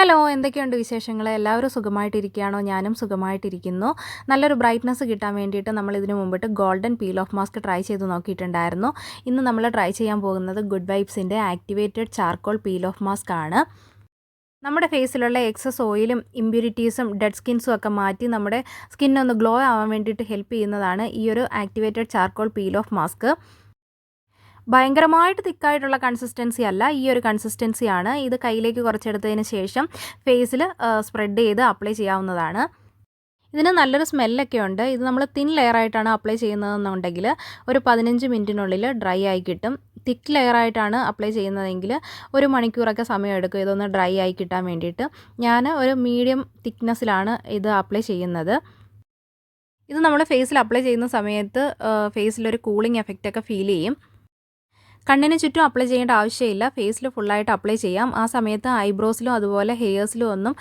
Hello, എന്തൊക്കെയുണ്ട് വിശേഷങ്ങൾ? എല്ലാവരും സുഖമായിട്ടിരിക്കുകയാണോ? ഞാനും സുഖമായിട്ടിരിക്കുന്നു. നല്ലൊരു ബ്രൈറ്റ്നസ് കിട്ടാൻ വേണ്ടിയിട്ട് നമ്മൾ ഇതിനു മുമ്പിട്ട് golden peel off mask try ചെയ്ത് നോക്കിയിട്ടുണ്ടായിരുന്നു. ഇന്ന് നമ്മൾ ട്രൈ ചെയ്യാൻ പോകുന്നത് ഗുഡ് വൈബ്സിൻ്റെ activated charcoal peel off mask ആണ്. നമ്മുടെ ഫേസിലുള്ള എക്സസ് ഓയിലും ഇമ്പ്യൂരിറ്റീസും ഡെഡ് സ്കിൻസും ഒക്കെ മാറ്റി നമ്മുടെ സ്കിന്നൊന്ന് ഗ്ലോ ആവാൻ വേണ്ടിയിട്ട് ഹെൽപ്പ് ചെയ്യുന്നതാണ് ഈ ഒരു activated charcoal peel off mask. ഭയങ്കരമായിട്ട് തിക്കായിട്ടുള്ള കൺസിസ്റ്റൻസി അല്ല, ഈ ഒരു കൺസിസ്റ്റൻസിയാണ്. ഇത് കയ്യിലേക്ക് കുറച്ചെടുത്തതിന് ശേഷം ഫേസിൽ സ്പ്രെഡ് ചെയ്ത് അപ്ലൈ ചെയ്യാവുന്നതാണ്. ഇതിന് നല്ലൊരു സ്മെല്ലൊക്കെ ഉണ്ട്. ഇത് നമ്മൾ തിൻ ലെയറായിട്ടാണ് അപ്ലൈ ചെയ്യുന്നതെന്നുണ്ടെങ്കിൽ ഒരു 15 മിനിറ്റിനുള്ളിൽ ഡ്രൈ ആയി കിട്ടും. തിക്ക് ലെയറായിട്ടാണ് അപ്ലൈ ചെയ്യുന്നതെങ്കിൽ ഒരു മണിക്കൂറൊക്കെ സമയം എടുക്കും ഇതൊന്ന് ഡ്രൈ ആയി കിട്ടാൻ വേണ്ടിയിട്ട്. ഞാൻ ഒരു മീഡിയം തിക്നെസ്സിലാണ് ഇത് അപ്ലൈ ചെയ്യുന്നത്. ഇത് നമ്മൾ ഫേസിൽ അപ്ലൈ ചെയ്യുന്ന സമയത്ത് ഫേസിലൊരു കൂളിംഗ് എഫക്റ്റൊക്കെ ഫീൽ ചെയ്യും. കണ്ണിന് ചുറ്റും അപ്ലൈ ചെയ്യേണ്ട ആവശ്യമില്ല, ഫേസിൽ ഫുള്ളായിട്ട് അപ്ലൈ ചെയ്യാം. ആ സമയത്ത് ഐബ്രോസിലും അതുപോലെ ഹെയർസിലും ഒന്നും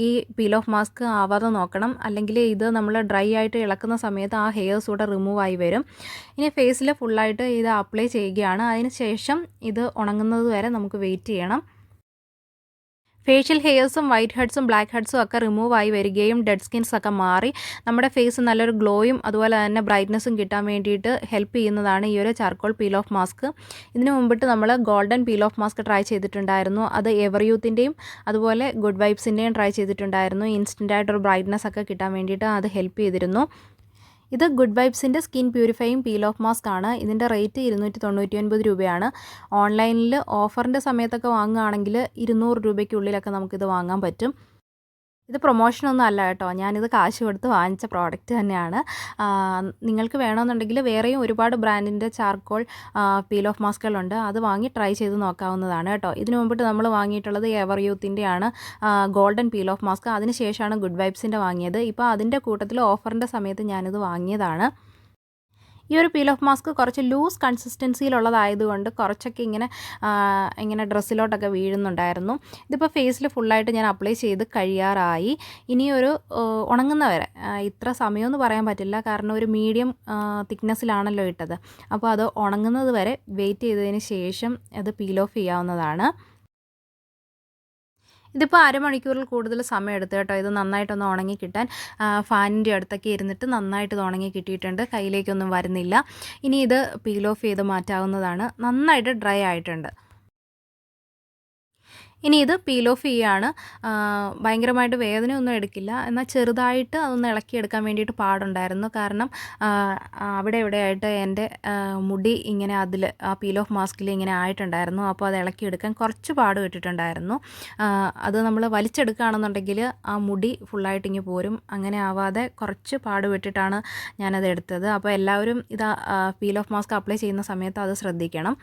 ഈ പീൽ ഓഫ് മാസ്ക് ആവാതെ നോക്കണം. അല്ലെങ്കിൽ ഇത് നമ്മൾ ഡ്രൈ ആയിട്ട് ഇളക്കുന്ന സമയത്ത് ആ ഹെയർസ് കൂടെ റിമൂവ് ആയി വരും. ഇനി ഫേസിൽ ഫുള്ളായിട്ട് ഇത് അപ്ലൈ ചെയ്യുകയാണ്. അതിന് ശേഷം ഇത് ഉണങ്ങുന്നത് വരെ നമുക്ക് വെയിറ്റ് ചെയ്യണം. ഫേഷ്യൽ ഹെയർസും വൈറ്റ് ഹെഡ്സും ബ്ലാക്ക് ഹെഡ്സും ഒക്കെ റിമൂവ് ആയി വരികയും ഡെഡ് സ്കിൻസ് ഒക്കെ മാറി നമ്മുടെ ഫേസ് നല്ലൊരു ഗ്ലോയും അതുപോലെ തന്നെ ബ്രൈറ്റ്നസ്സും കിട്ടാൻ വേണ്ടിയിട്ട് ഹെൽപ്പ് ചെയ്യുന്നതാണ് ഈ ഒരു ചാർക്കോൾ പീൽ ഓഫ് മാസ്ക്. ഇതിനു മുമ്പിട്ട് നമ്മൾ golden peel off mask try ചെയ്തിട്ടുണ്ടായിരുന്നു. അത് എവർ യൂത്തിൻ്റെയും അതുപോലെ ഗുഡ് വൈബ്സിൻ്റെയും ട്രൈ ചെയ്തിട്ടുണ്ടായിരുന്നു. ഇൻസ്റ്റൻ്റായിട്ടൊരു ബ്രൈറ്റ്നസ് ഒക്കെ കിട്ടാൻ വേണ്ടിയിട്ട് അത് ഹെൽപ്പ് ചെയ്തിരുന്നു. ഇത് ഗുഡ് വൈബ്സിൻ്റെ skin purifying peel off mask ആണ്. ഇതിൻ്റെ റേറ്റ് 299 രൂപയാണ്. ഓൺലൈനിൽ ഓഫറിൻ്റെ സമയത്തൊക്കെ വാങ്ങുകയാണെങ്കിൽ 200 രൂപയ്ക്കുള്ളിലൊക്കെ നമുക്കിത് വാങ്ങാൻ പറ്റും. ഇത് പ്രൊമോഷനൊന്നും അല്ല കേട്ടോ, ഞാനിത് കാശ് കൊടുത്ത് വാങ്ങിച്ച പ്രോഡക്റ്റ് തന്നെയാണ്. നിങ്ങൾക്ക് വേണമെന്നുണ്ടെങ്കിൽ വേറെയും ഒരുപാട് ബ്രാൻഡിൻ്റെ ചാർക്കോൾ പീൽ ഓഫ് മാസ്കുകളുണ്ട്, അത് വാങ്ങി ട്രൈ ചെയ്ത് നോക്കാവുന്നതാണ് കേട്ടോ. ഇതിനു മുമ്പിട്ട് നമ്മൾ വാങ്ങിയിട്ടുള്ളത് എവർ യൂത്തിൻ്റെയാണ് ഗോൾഡൻ പീൽ ഓഫ് മാസ്ക്. അതിന് ശേഷമാണ് ഗുഡ് വൈബ്സിൻ്റെ വാങ്ങിയത്. ഇപ്പോൾ അതിൻ്റെ കൂട്ടത്തിൽ ഓഫറിൻ്റെ സമയത്ത് ഞാനിത് വാങ്ങിയതാണ്. ഈ ഒരു പീൽ ഓഫ് മാസ്ക് കുറച്ച് ലൂസ് കൺസിസ്റ്റൻസിയിലുള്ളതായതുകൊണ്ട് കുറച്ചൊക്കെ ഇങ്ങനെ ഡ്രസ്സിലോട്ടൊക്കെ വീഴുന്നുണ്ടായിരുന്നു. ഇതിപ്പോൾ ഫേസിൽ ഫുള്ളായിട്ട് ഞാൻ അപ്ലൈ ചെയ്ത് കഴിയാറായി. ഇനിയൊരു ഉണങ്ങുന്നവരെ, ഇത്ര സമയമെന്ന് പറയാൻ പറ്റില്ല, കാരണം ഒരു മീഡിയം തിക്നെസ്സിലാണല്ലോ ഇട്ടത്. അപ്പോൾ അത് ഉണങ്ങുന്നത് വരെ വെയിറ്റ് ചെയ്തതിന് ശേഷം അത് പീൽ ഓഫ് ചെയ്യാവുന്നതാണ്. ഇതിപ്പോൾ അരമണിക്കൂറിൽ കൂടുതൽ സമയം എടുത്തു കേട്ടോ ഇത് നന്നായിട്ടൊന്ന് ഉണങ്ങി കിട്ടാൻ. ഫാനിൻ്റെ അടുത്തൊക്കെ ഇരുന്നിട്ട് നന്നായിട്ട് ഇത് ഉണങ്ങി കിട്ടിയിട്ടുണ്ട്, കയ്യിലേക്കൊന്നും വരുന്നില്ല. ഇനി ഇത് പീൽ ഓഫ് ചെയ്ത് മാറ്റാവുന്നതാണ്. നന്നായിട്ട് ഡ്രൈ ആയിട്ടുണ്ട്. ഇനി ഇത് പീൽ ഓഫ് ചെയ്യുകയാണ്. ഭയങ്കരമായിട്ട് വേദനയൊന്നും എടുക്കില്ല, എന്നാൽ ചെറുതായിട്ട് അതൊന്ന് ഇളക്കിയെടുക്കാൻ വേണ്ടിയിട്ട് പാടുണ്ടായിരുന്നു. കാരണം അവിടെ ഇവിടെയായിട്ട് എൻ്റെ മുടി ഇങ്ങനെ ആ പീൽ ഓഫ് മാസ്കിൽ ഇങ്ങനെ ആയിട്ടുണ്ടായിരുന്നു. അപ്പോൾ അത് ഇളക്കിയെടുക്കാൻ കുറച്ച് പാട് കിട്ടിയിട്ടുണ്ടായിരുന്നു. അത് നമ്മൾ വലിച്ചെടുക്കുകയാണെന്നുണ്ടെങ്കിൽ ആ മുടി ഫുള്ളായിട്ട് ഇങ്ങനെ പോരും. അങ്ങനെ ആവാതെ കുറച്ച് പാട് വിട്ടിട്ടാണ് ഞാനത് എടുത്തത്. അപ്പോൾ എല്ലാവരും ഇത് പീൽ ഓഫ് മാസ്ക് അപ്ലൈ ചെയ്യുന്ന സമയത്ത് അത് ശ്രദ്ധിക്കണം.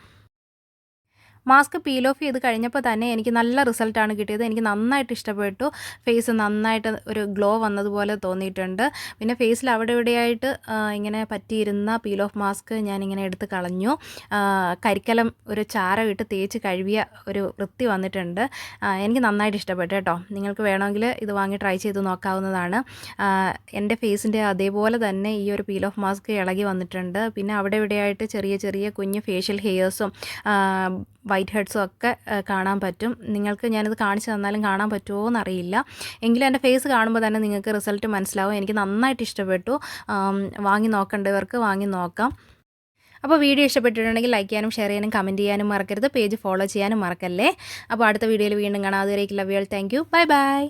മാസ്ക് പീൽ ഓഫ് ചെയ്ത് കഴിഞ്ഞപ്പോൾ തന്നെ എനിക്ക് നല്ല റിസൾട്ടാണ് കിട്ടിയത്. എനിക്ക് നന്നായിട്ട് ഇഷ്ടപ്പെട്ടു. ഫേസ് നന്നായിട്ട് ഒരു ഗ്ലോ വന്നതുപോലെ തോന്നിയിട്ടുണ്ട്. പിന്നെ ഫേസിൽ അവിടെ ഇവിടെയായിട്ട് ഇങ്ങനെ പറ്റിയിരുന്ന പീൽ ഓഫ് മാസ്ക് ഞാനിങ്ങനെ എടുത്ത് കളഞ്ഞു. കരിക്കലം ഒരു ചാരം ഇട്ട് തേച്ച് കഴുകിയ ഒരു വൃത്തി വന്നിട്ടുണ്ട്. എനിക്ക് നന്നായിട്ട് ഇഷ്ടപ്പെട്ടു കേട്ടോ. നിങ്ങൾക്ക് വേണമെങ്കിൽ ഇത് വാങ്ങി ട്രൈ ചെയ്ത് നോക്കാവുന്നതാണ്. എൻ്റെ ഫേസിൻ്റെ അതേപോലെ തന്നെ ഈ ഒരു പീൽ ഓഫ് മാസ്ക് ഇളകി വന്നിട്ടുണ്ട്. പിന്നെ അവിടെ ഇവിടെയായിട്ട് ചെറിയ ചെറിയ കുഞ്ഞ് ഫേഷ്യൽ ഹെയർസും വൈറ്റ് ഹെഡ്സും ഒക്കെ കാണാൻ പറ്റും. നിങ്ങൾക്ക് ഞാനിത് കാണിച്ചു തന്നാലും കാണാൻ പറ്റുമോ എന്നറിയില്ല. എങ്കിലും എൻ്റെ ഫേസ് കാണുമ്പോൾ തന്നെ നിങ്ങൾക്ക് റിസൾട്ട് മനസ്സിലാവും. എനിക്ക് നന്നായിട്ട് ഇഷ്ടപ്പെട്ടു. വാങ്ങി നോക്കേണ്ടവർക്ക് വാങ്ങി നോക്കാം. അപ്പോൾ വീഡിയോ ഇഷ്ടപ്പെട്ടിട്ടുണ്ടെങ്കിൽ ലൈക്ക് ചെയ്യാനും ഷെയർ ചെയ്യാനും കമൻറ്റ് ചെയ്യാനും മറക്കരുത്. പേജ് ഫോളോ ചെയ്യാനും മറക്കല്ലേ. അപ്പോൾ അടുത്ത വീഡിയോയിൽ വീണ്ടും കാണാം. അതുവരേക്കും love you all. Thank you. Bye bye.